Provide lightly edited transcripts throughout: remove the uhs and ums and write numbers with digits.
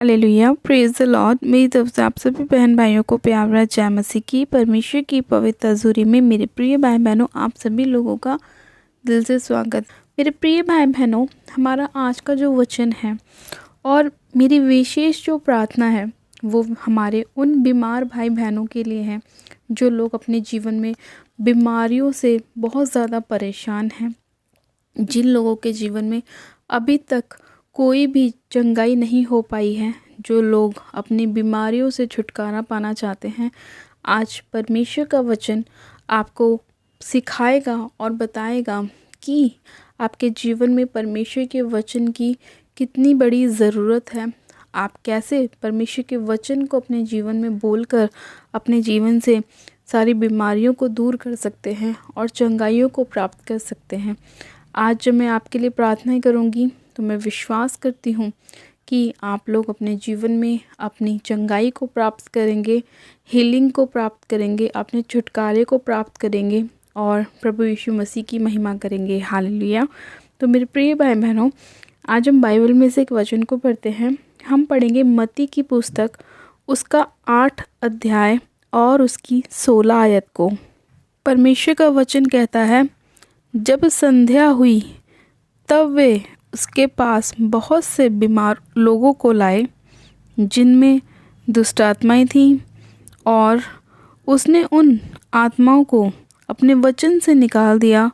Hallelujah, praise the Lord. मेरी तरफ से आप सभी बहन भाइयों को प्यार भरा जय मसीह की। परमेश्वर की पवित्र हजूरी में मेरे प्रिय भाई बहनों, आप सभी लोगों का दिल से स्वागत। मेरे प्रिय भाई बहनों, हमारा आज का जो वचन है और मेरी विशेष जो प्रार्थना है वो हमारे उन बीमार भाई बहनों के लिए है जो लोग अपने जीवन में बीमारियों से बहुत ज़्यादा परेशान हैं, जिन लोगों के जीवन में अभी तक कोई भी चंगाई नहीं हो पाई है, जो लोग अपनी बीमारियों से छुटकारा पाना चाहते हैं। आज परमेश्वर का वचन आपको सिखाएगा और बताएगा कि आपके जीवन में परमेश्वर के वचन की कितनी बड़ी ज़रूरत है। आप कैसे परमेश्वर के वचन को अपने जीवन में बोलकर अपने जीवन से सारी बीमारियों को दूर कर सकते हैं और चंगाइयों को प्राप्त कर सकते हैं। आज जब मैं आपके लिए प्रार्थना करूंगी तो मैं विश्वास करती हूँ कि आप लोग अपने जीवन में अपनी चंगाई को प्राप्त करेंगे, हीलिंग को प्राप्त करेंगे, अपने छुटकारे को प्राप्त करेंगे और प्रभु यीशु मसीह की महिमा करेंगे। हालेलुया। तो मेरे प्रिय भाई बहनों, आज हम बाइबल में से एक वचन को पढ़ते हैं। हम पढ़ेंगे मत्ती की पुस्तक, उसका 8 अध्याय और उसकी 16 आयत को। परमेश्वर का वचन कहता है, जब संध्या हुई तब वे उसके पास बहुत से बीमार लोगों को लाए, जिनमें दुष्ट आत्माएं थीं, और उसने उन आत्माओं को अपने वचन से निकाल दिया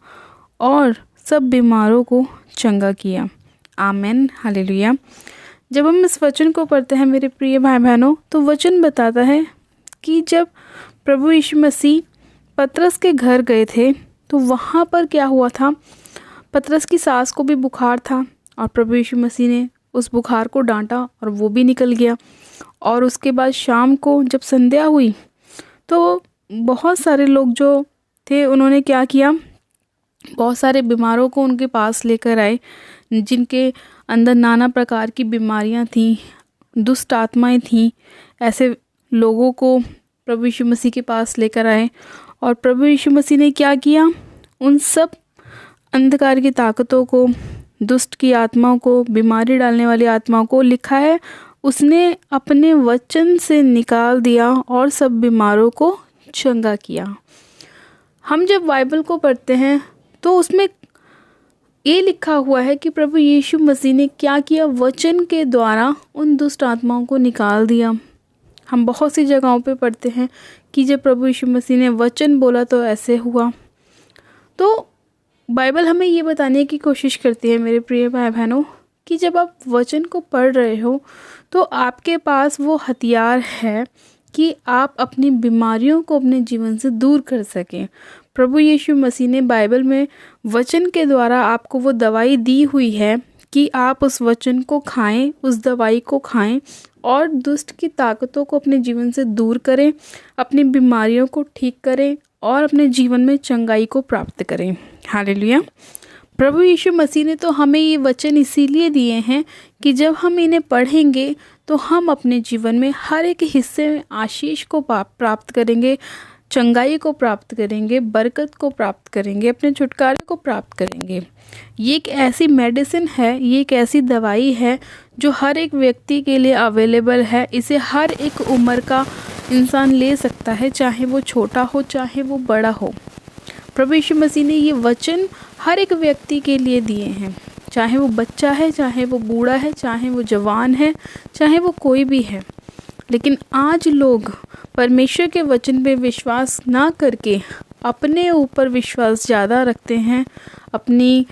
और सब बीमारों को चंगा किया। आमीन, हालेलुया। जब हम इस वचन को पढ़ते हैं मेरे प्रिय भाई बहनों, तो वचन बताता है कि जब प्रभु यीशु मसीह पतरस के घर गए थे तो वहाँ पर क्या हुआ था, पतरस की सास को भी बुखार था और प्रभु यीशु मसीह ने उस बुखार को डांटा और वो भी निकल गया। और उसके बाद शाम को जब संध्या हुई तो बहुत सारे लोग जो थे उन्होंने क्या किया, बहुत सारे बीमारों को उनके पास लेकर आए, जिनके अंदर नाना प्रकार की बीमारियां थीं, दुष्ट आत्माएं थीं। ऐसे लोगों को प्रभु यीशु मसीह के पास लेकर आए और प्रभु यीशु मसीह ने क्या किया, उन सब अंधकार की ताकतों को, दुष्ट की आत्माओं को, बीमारी डालने वाली आत्माओं को, लिखा है उसने अपने वचन से निकाल दिया और सब बीमारों को चंगा किया। हम जब बाइबल को पढ़ते हैं तो उसमें ये लिखा हुआ है कि प्रभु यीशु मसीह ने क्या किया, वचन के द्वारा उन दुष्ट आत्माओं को निकाल दिया। हम बहुत सी जगहों पे पढ़ते हैं कि जब प्रभु यीशु मसीह ने वचन बोला तो ऐसे हुआ। तो बाइबल हमें ये बताने की कोशिश करती है मेरे प्रिय भाई बहनों कि जब आप वचन को पढ़ रहे हो तो आपके पास वो हथियार है कि आप अपनी बीमारियों को अपने जीवन से दूर कर सकें। प्रभु यीशु मसीह ने बाइबल में वचन के द्वारा आपको वो दवाई दी हुई है कि आप उस वचन को खाएं, उस दवाई को खाएं और दुष्ट की ताकतों को अपने जीवन से दूर करें, अपनी बीमारियों को ठीक करें और अपने जीवन में चंगाई को प्राप्त करें। हालेलुया। प्रभु यीशु मसीह ने तो हमें ये वचन इसीलिए दिए हैं कि जब हम इन्हें पढ़ेंगे तो हम अपने जीवन में हर एक हिस्से में आशीष को प्राप्त करेंगे, चंगाई को प्राप्त करेंगे, बरकत को प्राप्त करेंगे, अपने छुटकारे को प्राप्त करेंगे। ये एक ऐसी मेडिसिन है, ये एक ऐसी दवाई है जो हर एक व्यक्ति के लिए अवेलेबल है। इसे हर एक उम्र का इंसान ले सकता है, चाहे वो छोटा हो चाहे वो बड़ा हो। प्रभु यीशु मसीह ने ये वचन हर एक व्यक्ति के लिए दिए हैं, चाहे वो बच्चा है, चाहे वो बूढ़ा है, चाहे वो जवान है, चाहे वो कोई भी है। लेकिन आज लोग परमेश्वर के वचन पे विश्वास ना करके अपने ऊपर विश्वास ज़्यादा रखते हैं, अपनी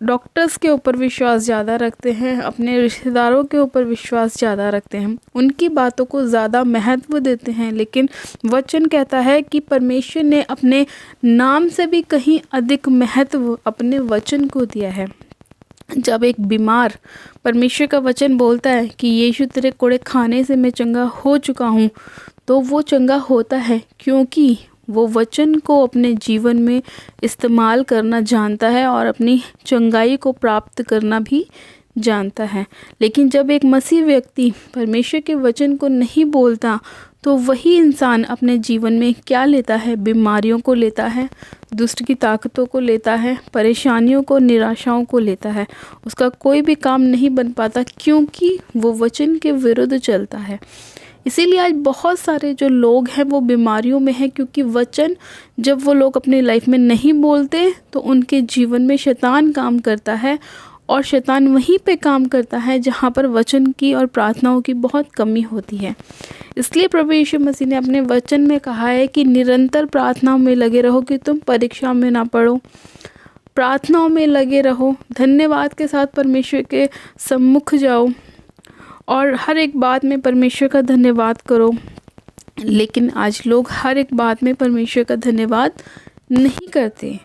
डॉक्टर्स के ऊपर विश्वास ज़्यादा रखते हैं, अपने रिश्तेदारों के ऊपर विश्वास ज़्यादा रखते हैं, उनकी बातों को ज़्यादा महत्व देते हैं। लेकिन वचन कहता है कि परमेश्वर ने अपने नाम से भी कहीं अधिक महत्व अपने वचन को दिया है। जब एक बीमार, परमेश्वर का वचन बोलता है कि यीशु तेरे कोड़े खाने से मैं चंगा हो चुका हूँ, तो वो चंगा होता है क्योंकि वो वचन को अपने जीवन में इस्तेमाल करना जानता है और अपनी चंगाई को प्राप्त करना भी जानता है। लेकिन जब एक मसीह व्यक्ति परमेश्वर के वचन को नहीं बोलता तो वही इंसान अपने जीवन में क्या लेता है, बीमारियों को लेता है, दुष्ट की ताकतों को लेता है, परेशानियों को, निराशाओं को लेता है। उसका कोई भी काम नहीं बन पाता क्योंकि वो वचन के विरुद्ध चलता है। इसीलिए आज बहुत सारे जो लोग हैं वो बीमारियों में हैं, क्योंकि वचन जब वो लोग अपनी लाइफ में नहीं बोलते तो उनके जीवन में शैतान काम करता है, और शैतान वहीं पे काम करता है जहाँ पर वचन की और प्रार्थनाओं की बहुत कमी होती है। इसलिए प्रभु यीशु मसीह ने अपने वचन में कहा है कि निरंतर प्रार्थनाओं में लगे रहो कि तुम परीक्षा में ना पड़ो। प्रार्थनाओं में लगे रहो, धन्यवाद के साथ परमेश्वर के सम्मुख जाओ और हर एक बात में परमेश्वर का धन्यवाद करो। लेकिन आज लोग हर एक बात में परमेश्वर का धन्यवाद नहीं करते।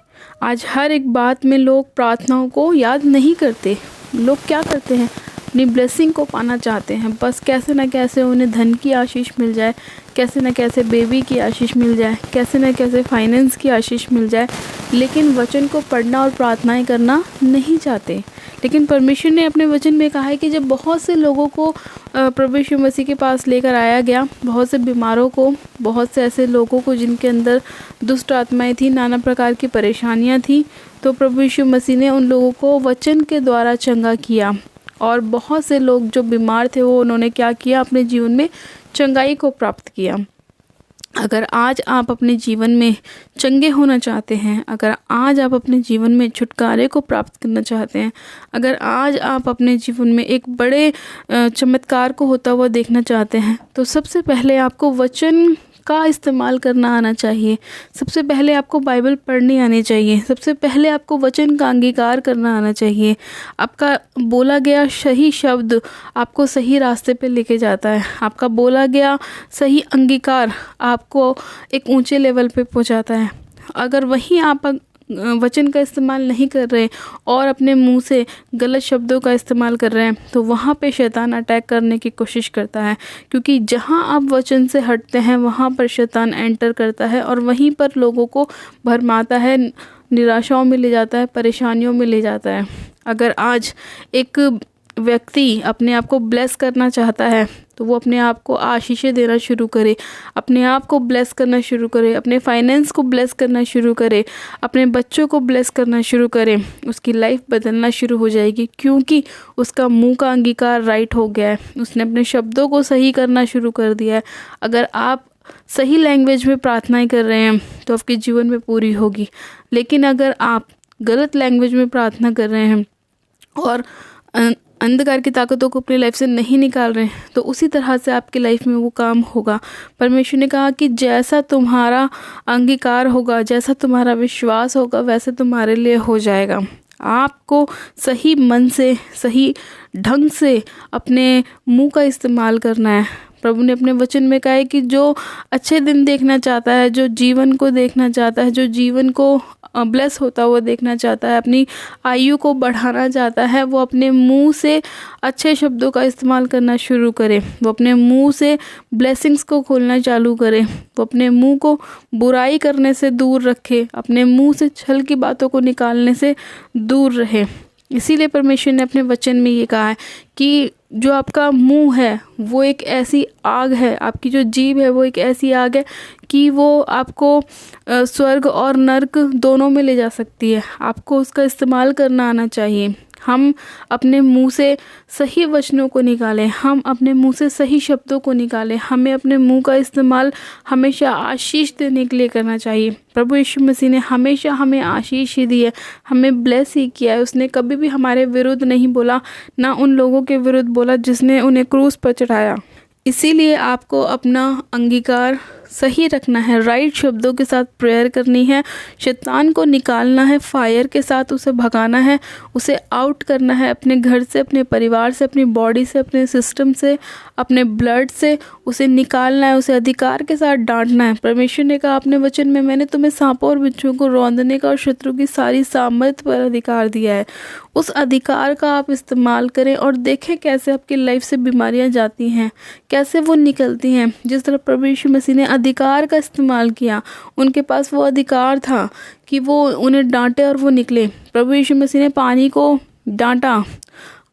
आज हर एक बात में लोग प्रार्थनाओं को याद नहीं करते। लोग क्या करते हैं, अपनी ब्लेसिंग को पाना चाहते हैं, बस कैसे ना कैसे उन्हें धन की आशीष मिल जाए, कैसे ना कैसे बेबी की आशीष मिल जाए, कैसे ना कैसे फाइनेंस की आशीष मिल जाए, लेकिन वचन को पढ़ना और प्रार्थनाएं करना नहीं चाहते। लेकिन परमेश्वर ने अपने वचन में कहा है कि जब बहुत से लोगों को प्रभु यीशु मसीह के पास लेकर आया गया, बहुत से बीमारों को, बहुत से ऐसे लोगों को जिनके अंदर दुष्ट आत्माएं थी, नाना प्रकार की परेशानियां थी, तो प्रभु यीशु मसीह ने उन लोगों को वचन के द्वारा चंगा किया। और बहुत से लोग जो बीमार थे वो उन्होंने क्या किया, अपने जीवन में चंगाई को प्राप्त किया। अगर आज आप अपने जीवन में चंगे होना चाहते हैं, अगर आज आप अपने जीवन में छुटकारे को प्राप्त करना चाहते हैं, अगर आज आप अपने जीवन में एक बड़े चमत्कार को होता हुआ देखना चाहते हैं, तो सबसे पहले आपको वचन का इस्तेमाल करना आना चाहिए। सबसे पहले आपको बाइबल पढ़नी आनी चाहिए। सबसे पहले आपको वचन का अंगीकार करना आना चाहिए। आपका बोला गया सही शब्द आपको सही रास्ते पे लेके जाता है। आपका बोला गया सही अंगीकार आपको एक ऊंचे लेवल पे पहुंचाता है। अगर वहीं आप वचन का इस्तेमाल नहीं कर रहे और अपने मुंह से गलत शब्दों का इस्तेमाल कर रहे हैं, तो वहाँ पे शैतान अटैक करने की कोशिश करता है। क्योंकि जहाँ आप वचन से हटते हैं वहाँ पर शैतान एंटर करता है और वहीं पर लोगों को भरमाता है, निराशाओं में ले जाता है, परेशानियों में ले जाता है। अगर आज एक व्यक्ति अपने आप को ब्लेस करना चाहता है तो वो अपने आप को आशीषें देना शुरू करे, अपने आप को ब्लेस करना शुरू करे, अपने फाइनेंस को ब्लेस करना शुरू करे, अपने बच्चों को ब्लेस करना शुरू करे, उसकी लाइफ बदलना शुरू हो जाएगी। क्योंकि उसका मुंह का अंगीकार राइट हो गया है, उसने अपने शब्दों को सही करना शुरू कर दिया है। अगर आप सही लैंग्वेज में प्रार्थनाएं कर रहे हैं तो आपके जीवन में पूरी होगी। लेकिन अगर आप गलत लैंग्वेज में प्रार्थना कर रहे हैं और अंधकार की ताकतों को अपनी लाइफ से नहीं निकाल रहे हैं, तो उसी तरह से आपकी लाइफ में वो काम होगा। परमेश्वर ने कहा कि जैसा तुम्हारा अंगीकार होगा, जैसा तुम्हारा विश्वास होगा, वैसे तुम्हारे लिए हो जाएगा। आपको सही मन से, सही ढंग से अपने मुंह का इस्तेमाल करना है। प्रभु ने अपने वचन में कहा है कि जो अच्छे दिन देखना चाहता है, जो जीवन को देखना चाहता है, जो जीवन को ब्लेस होता हुआ देखना चाहता है, अपनी आयु को बढ़ाना चाहता है, वो अपने मुंह से अच्छे शब्दों का इस्तेमाल करना शुरू करे। वो अपने मुंह से ब्लेसिंग्स को खोलना चालू करे। वो अपने मुंह को बुराई करने से दूर रखे, अपने मुंह से छल की बातों को निकालने से दूर रहे। इसीलिए परमेश्वर ने अपने वचन में ये कहा है कि जो आपका मुंह है वो एक ऐसी आग है, आपकी जो जीभ है वो एक ऐसी आग है कि वो आपको स्वर्ग और नरक दोनों में ले जा सकती है। आपको उसका इस्तेमाल करना आना चाहिए। हम अपने मुंह से सही वचनों को निकालें, हम अपने मुंह से सही शब्दों को निकालें। हमें अपने मुंह का इस्तेमाल हमेशा आशीष देने के लिए करना चाहिए। प्रभु यीशु मसीह ने हमेशा हमें आशीष ही दी है, हमें ब्लेस ही किया है। उसने कभी भी हमारे विरुद्ध नहीं बोला, ना उन लोगों के विरुद्ध बोला जिसने उन्हें क्रूस पर चढ़ाया। इसीलिए आपको अपना अंगीकार सही रखना है, राइट शब्दों के साथ प्रेयर करनी है, शैतान को निकालना है, फायर के साथ उसे भगाना है, उसे आउट करना है अपने घर से, अपने परिवार से, अपनी बॉडी से, अपने सिस्टम से, अपने ब्लड से उसे निकालना है, उसे अधिकार के साथ डांटना है। परमेश्वर ने कहा अपने वचन में, मैंने तुम्हें सांपों और बिच्छुओं को रौंदने का और शत्रु की सारी सामर्थ पर अधिकार दिया है। उस अधिकार का आप इस्तेमाल करें और देखें कैसे आपकी लाइफ से बीमारियां जाती हैं, कैसे वो निकलती हैं। जिस तरह प्रभु यीशु मसीह ने अधिकार का इस्तेमाल किया, उनके पास वो अधिकार था कि वो उन्हें डांटे और वो निकले। प्रभु यीशु मसीह ने पानी को डांटा,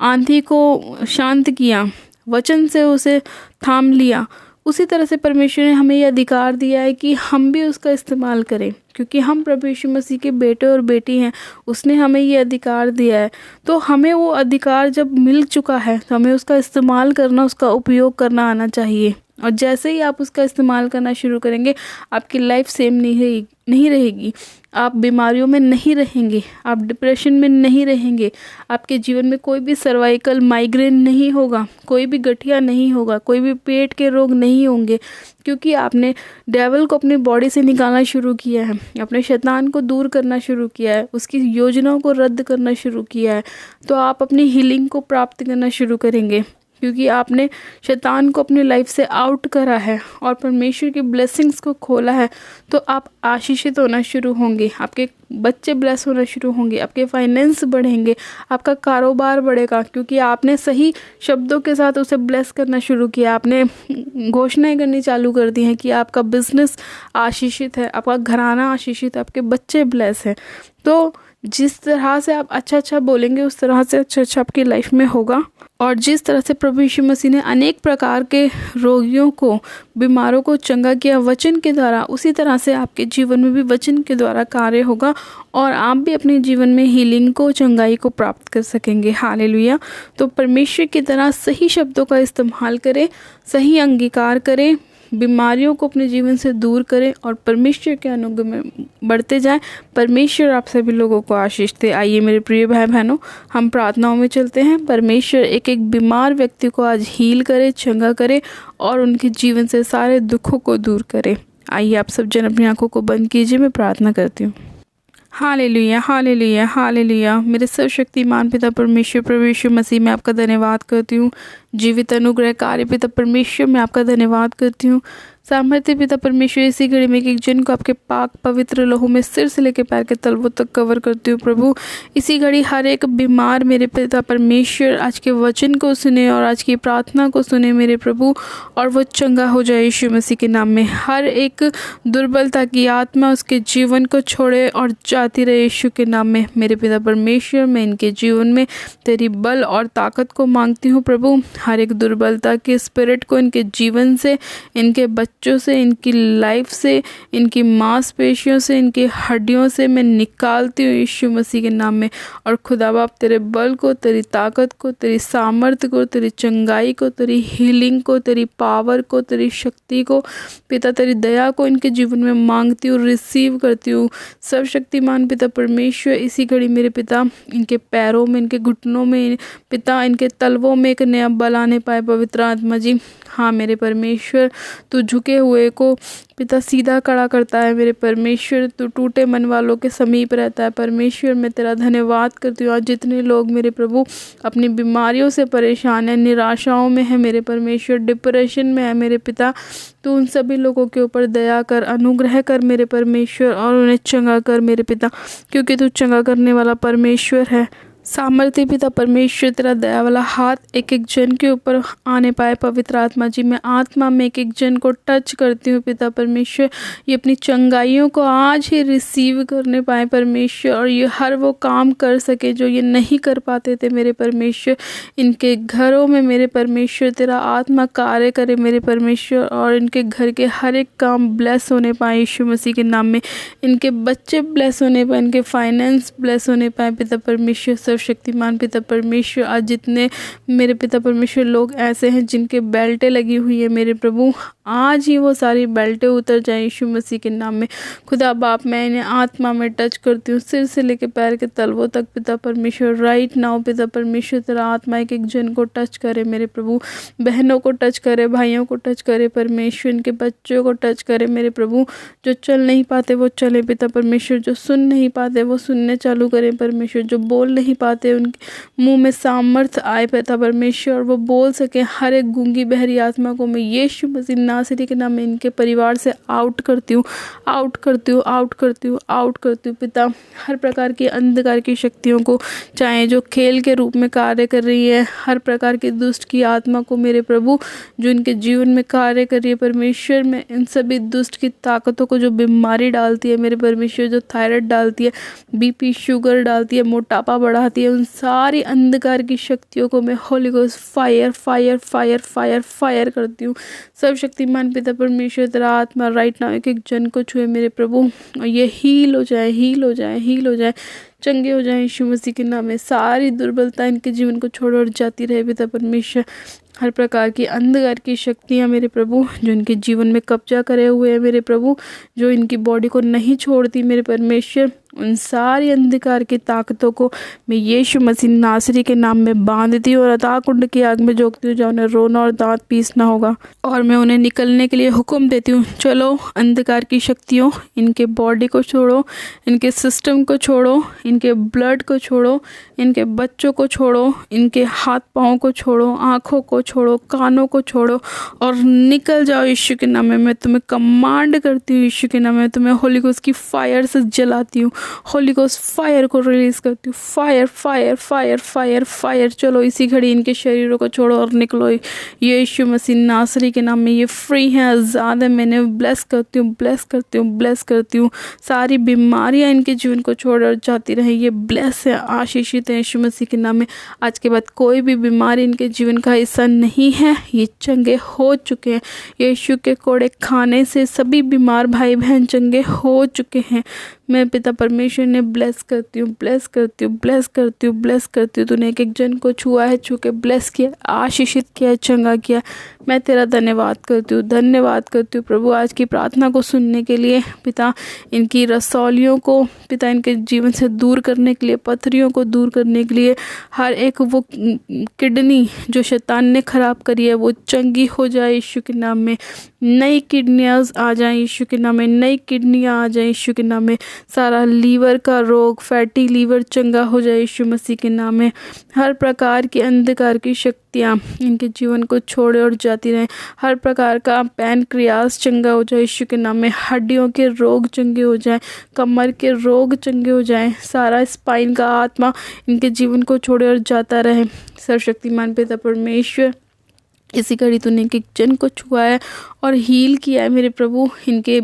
आंधी को शांत किया, वचन से उसे थाम लिया, उसी तरह से परमेश्वर ने हमें ये अधिकार दिया है कि हम भी उसका इस्तेमाल करें, क्योंकि हम प्रभु यीशु मसीह के बेटे और बेटी हैं। उसने हमें ये अधिकार दिया है, तो हमें वो अधिकार जब मिल चुका है तो हमें उसका इस्तेमाल करना, उसका उपयोग करना आना चाहिए। और जैसे ही आप उसका इस्तेमाल करना शुरू करेंगे, आपकी लाइफ सेम नहीं रहेगी। आप बीमारियों में नहीं रहेंगे, आप डिप्रेशन में नहीं रहेंगे, आपके जीवन में कोई भी सर्वाइकल माइग्रेन नहीं होगा, कोई भी गठिया नहीं होगा, कोई भी पेट के रोग नहीं होंगे, क्योंकि आपने डेविल को अपनी बॉडी से निकालना शुरू किया है, अपने शैतान को दूर करना शुरू किया है, उसकी योजनाओं को रद्द करना शुरू किया है। तो आप अपनी हीलिंग को प्राप्त करना शुरू करेंगे, क्योंकि आपने शैतान को अपनी लाइफ से आउट करा है और परमेश्वर की ब्लेसिंग्स को खोला है। तो आप आशीषित होना शुरू होंगे, आपके बच्चे ब्लेस होना शुरू होंगे, आपके फाइनेंस बढ़ेंगे, आपका कारोबार बढ़ेगा, क्योंकि आपने सही शब्दों के साथ उसे ब्लेस करना शुरू किया। आपने घोषणाएं करनी चालू कर दी हैं कि आपका बिजनेस आशीषित है, आपका घराना आशीषित है, आपके बच्चे ब्लेस हैं। तो जिस तरह से आप अच्छा बोलेंगे, उस तरह से अच्छा आपकी लाइफ में होगा। और जिस तरह से प्रभु यीशु मसीह ने अनेक प्रकार के रोगियों को, बीमारों को चंगा किया वचन के द्वारा, उसी तरह से आपके जीवन में भी वचन के द्वारा कार्य होगा और आप भी अपने जीवन में हीलिंग को, चंगाई को प्राप्त कर सकेंगे। हालेलुया। तो परमेश्वर की तरह सही शब्दों का इस्तेमाल करें, सही अंगीकार करें, बीमारियों को अपने जीवन से दूर करें और परमेश्वर के अनुग्रह में बढ़ते जाएं। परमेश्वर आप सभी लोगों को आशीष दे। आइए मेरे प्रिय भाई बहनों, हम प्रार्थनाओं में चलते हैं। परमेश्वर एक एक बीमार व्यक्ति को आज हील करे, चंगा करे और उनके जीवन से सारे दुखों को दूर करे। आइए आप सब जन अपनी आंखों को बंद कीजिए, मैं प्रार्थना करती हूँ। Hallelujah, hallelujah, hallelujah. मेरे सर्वशक्तिमान पिता परमेश्वर, प्रभु यीशु मसीह, मैं आपका धन्यवाद करती हूँ। जीवित अनुग्रह कार्य पिता परमेश्वर, मैं आपका धन्यवाद करती हूँ। सामर्थ्य पिता परमेश्वर, इसी घड़ी में एक जन को आपके पाक पवित्र लहू में सिर से लेकर पैर के तलवों तक कवर करती हूँ। प्रभु, इसी घड़ी हर एक बीमार मेरे पिता परमेश्वर आज के वचन को सुने और आज की प्रार्थना को सुने मेरे प्रभु, और वो चंगा हो जाए यीशु मसीह के नाम में। हर एक दुर्बलता की आत्मा उसके जीवन को छोड़े और जाती रहे यीशु के नाम में। मेरे पिता परमेश्वर, मैं इनके जीवन में तेरी बल और ताकत को मांगती हूँ प्रभु। हर एक दुर्बलता के स्पिरिट को इनके जीवन से, इनके बच्चों से, इनकी लाइफ से, इनकी मांसपेशियों से, इनकी हड्डियों से मैं निकालती हूँ यीशु मसीह के नाम में। और खुदा बाप, तेरे बल को, तेरी ताकत को, तेरी सामर्थ्य को, तेरी चंगाई को, तेरी हीलिंग को, तेरी पावर को, तेरी शक्ति को पिता, तेरी दया को इनके जीवन में मांगती हूँ, रिसीव करती हूँ। सर्वशक्तिमान पिता परमेश्वर, इसी घड़ी मेरे पिता इनके पैरों में, इनके घुटनों में पिता, इनके तलवों में एक नया बल आने पाए पवित्र आत्मा जी। हाँ मेरे परमेश्वर, तू झुके हुए को पिता सीधा खड़ा करता है। मेरे परमेश्वर, तू टूटे मन वालों के समीप रहता है। परमेश्वर, मैं तेरा धन्यवाद करती हूँ। आज जितने लोग मेरे प्रभु अपनी बीमारियों से परेशान हैं, निराशाओं में है मेरे परमेश्वर, डिप्रेशन में है मेरे पिता, तू उन सभी लोगों के ऊपर दया कर, अनुग्रह कर मेरे परमेश्वर, और उन्हें चंगा कर मेरे पिता, क्योंकि तू चंगा करने वाला परमेश्वर है। सामर्थ्य पिता परमेश्वर, तेरा दया वाला हाथ एक एक जन के ऊपर आने पाए पवित्र आत्मा जी। मैं आत्मा में एक एक जन को टच करती हूँ पिता परमेश्वर, ये अपनी चंगाइयों को आज ही रिसीव करने पाए परमेश्वर, और ये हर वो काम कर सके जो ये नहीं कर पाते थे मेरे परमेश्वर। इनके घरों में मेरे परमेश्वर तेरा आत्मा कार्य करे मेरे परमेश्वर, और इनके घर के हर एक काम ब्लेस होने पाए यीशु मसीह के नाम में। इनके बच्चे ब्लेस होने पाए, इनके फाइनेंस ब्लेस होने पाए पिता परमेश्वर। शक्तिमान पिता परमेश्वर, आज जितने मेरे पिता परमेश्वर लोग ऐसे हैं जिनके बेल्टें लगी हुई है मेरे प्रभु, आज ही वो सारी बेल्टें उतर जाए यीशु मसीह के नाम में। खुदा बाप, मैं इन्हें आत्मा में टच करती हूँ, सिर से लेकर पैर के तलवों तक पिता परमेश्वर। राइट नाउ पिता परमेश्वर, तेरा आत्मा एक एक जन को टच करे मेरे प्रभु, बहनों को टच करे, भाइयों को टच करे परमेश्वर, इनके बच्चों को टच करे मेरे प्रभु। जो चल नहीं पाते वो चले पिता परमेश्वर, जो सुन नहीं पाते वो सुनने चालू करें परमेश्वर, जो बोल नहीं पाते उनके मुंह में सामर्थ आए पिता परमेश्वर, और वो बोल सके। हर एक गूंगी बहरी आत्मा को मैं यीशु मसीह नासरी के नाम में इनके परिवार से आउट करती हूँ, आउट करती हूँ, आउट करती हूँ, आउट करती हूँ पिता। हर प्रकार की अंधकार की शक्तियों को, चाहे जो खेल के रूप में कार्य कर रही है, हर प्रकार की दुष्ट की आत्मा को मेरे प्रभु जो इनके जीवन में कार्य कर रही है परमेश्वर, मैं इन सभी दुष्ट की ताकतों को, जो बीमारी डालती है मेरे परमेश्वर, जो थायराइड डालती है, बीपी शुगर डालती है, मोटापा बढ़ाती है, उन सारी अंधकार की शक्तियों को मैं Holi ghost fire fire fire fire fire करती हूँ। सर्वशक्ति सर्वशक्तिमान पिता परमेश्वर तेरा आत्मा राइट नाउ एक एक जन को छुए मेरे प्रभु, और ये हील हो जाए, हील हो जाए, हील हो जाए, चंगे हो जाए यीशु मसीह के नाम में। सारी दुर्बलता इनके जीवन को छोड़ और जाती रहे पिता परमेश्वर। हर प्रकार की अंधकार की शक्तियाँ मेरे प्रभु जो इनके जीवन में कब्जा करे हुए हैं मेरे प्रभु, जो इनकी बॉडी को नहीं छोड़ती मेरे परमेश्वर, उन सारी अंधकार की ताकतों को मैं यीशु मसीह नासरी के नाम में बांधती हूँ और अथाह कुंड की आग में झोंकती हूँ, जहाँ उन्हें रोना और दांत पीसना होगा। और मैं उन्हें निकलने के लिए हुक्म देती हूँ, चलो अंधकार की शक्तियों, इनके बॉडी को छोड़ो, इनके सिस्टम को छोड़ो, इनके ब्लड को छोड़ो, इनके बच्चों को छोड़ो, इनके हाथ पाँव को छोड़ो, आँखों को छोड़ो, कानों को छोड़ो और निकल जाओ यीशु के नाम में। मैं तुम्हें कमांड करती हूँ यीशु के नाम में, तुम्हें होली गोस्ट की फायर से जलाती हूँ, होली गोस्ट फायर को रिलीज करती हूँ। Fire fire fire fire fire. चलो इसी घड़ी इनके शरीरों को छोड़ो और निकलो यीशु मसीह नासरी के नाम में। ये फ्री हैं, आज़ाद है। मैंने ब्लेस करती हूँ, ब्लेस करती हूँ, ब्लेस करती हूँ। सारी बीमारियाँ इनके जीवन को छोड़ और जाती रहे। ये ब्लेस है, आशीषित है यीशु मसीह के नाम में। आज के बाद कोई भी बीमारी इनके जीवन का हिस्सा नहीं है। ये चंगे हो चुके हैं यीशु के कोड़े खाने से। सभी बीमार भाई बहन चंगे हो चुके हैं। मैं पिता परमेश्वर ने ब्लेस करती हूँ, ब्लेस करती हूँ, ब्लेस करती हूँ, ब्लेस करती हूँ। तूने एक एक जन को छुआ है, छू के ब्लेस किया, आशीषित किया, चंगा किया। मैं तेरा धन्यवाद करती हूँ, धन्यवाद करती हूँ प्रभु आज की प्रार्थना को सुनने के लिए। पिता इनकी रसौलियों को पिता इनके जीवन से दूर करने के लिए, पथरियों को दूर करने के लिए, हर एक वो किडनी जो शैतान ने खराब करी है वो चंगी हो जाए यीशु के नाम में। नई किडनियाँ आ जाएं यीशु के नाम में, नई किडनियाँ आ जाएं यीशु के नाम में। सारा लीवर का रोग, फैटी लीवर चंगा हो जाए यीशु मसीह के नाम में। हर प्रकार की अंधकार की शक्तियाँ इनके जीवन को छोड़े और जाती रहें। हर प्रकार का पैनक्रियास चंगा हो जाए यीशु के नाम में। हड्डियों के रोग चंगे हो जाएं, कमर के रोग चंगे हो जाएं। सारा स्पाइन का आत्मा इनके जीवन को छोड़े और जाता रहे। सर्वशक्तिमान पिता परमेश्वर, इसी घड़ी तूने एक जन को छुआ है और हील किया है मेरे प्रभु। इनके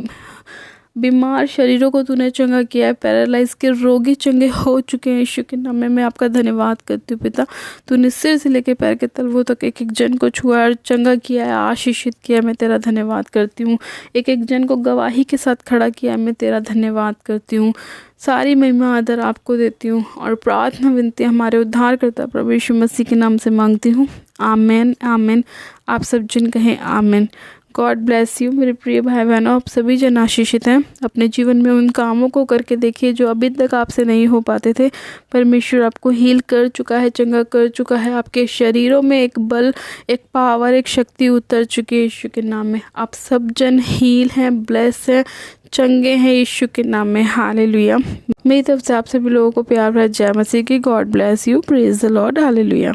बीमार शरीरों को तूने चंगा किया है। पैरालाइज के रोगी चंगे हो चुके हैं यीशु के नाम में। मैं आपका धन्यवाद करती हूँ पिता। तूने सिर से लेकर पैर के तलवों तक एक एक जन को छुआ और चंगा किया है, आशीषित किया है। मैं तेरा धन्यवाद करती हूँ। एक एक जन को गवाही के साथ खड़ा किया है। मैं तेरा धन्यवाद करती हूँ। सारी महिमा आदर आपको देती हूँ और प्रार्थना विनती हमारे उद्धारकर्ता प्रभु यीशु मसीह के नाम से मांगती हूँ। आमेन, आमेन। आप सब जन कहें आमेन। गॉड ब्लेस यू मेरे प्रिय भाई बहनों। आप सभी जन आशीषित हैं। अपने जीवन में उन कामों को करके देखिए जो अभी तक आपसे नहीं हो पाते थे। परमेश्वर आपको हील कर चुका है, चंगा कर चुका है। आपके शरीरों में एक बल, एक पावर, एक शक्ति उतर चुकी है यीशु के नाम में। आप सब जन हील हैं, ब्लेस हैं, चंगे हैं यीशु के नाम में। हालेलुया। मेरी तरफ से आप सभी लोगों को प्यार भरा जय मसीह की। God bless you. Praise the Lord. Hallelujah.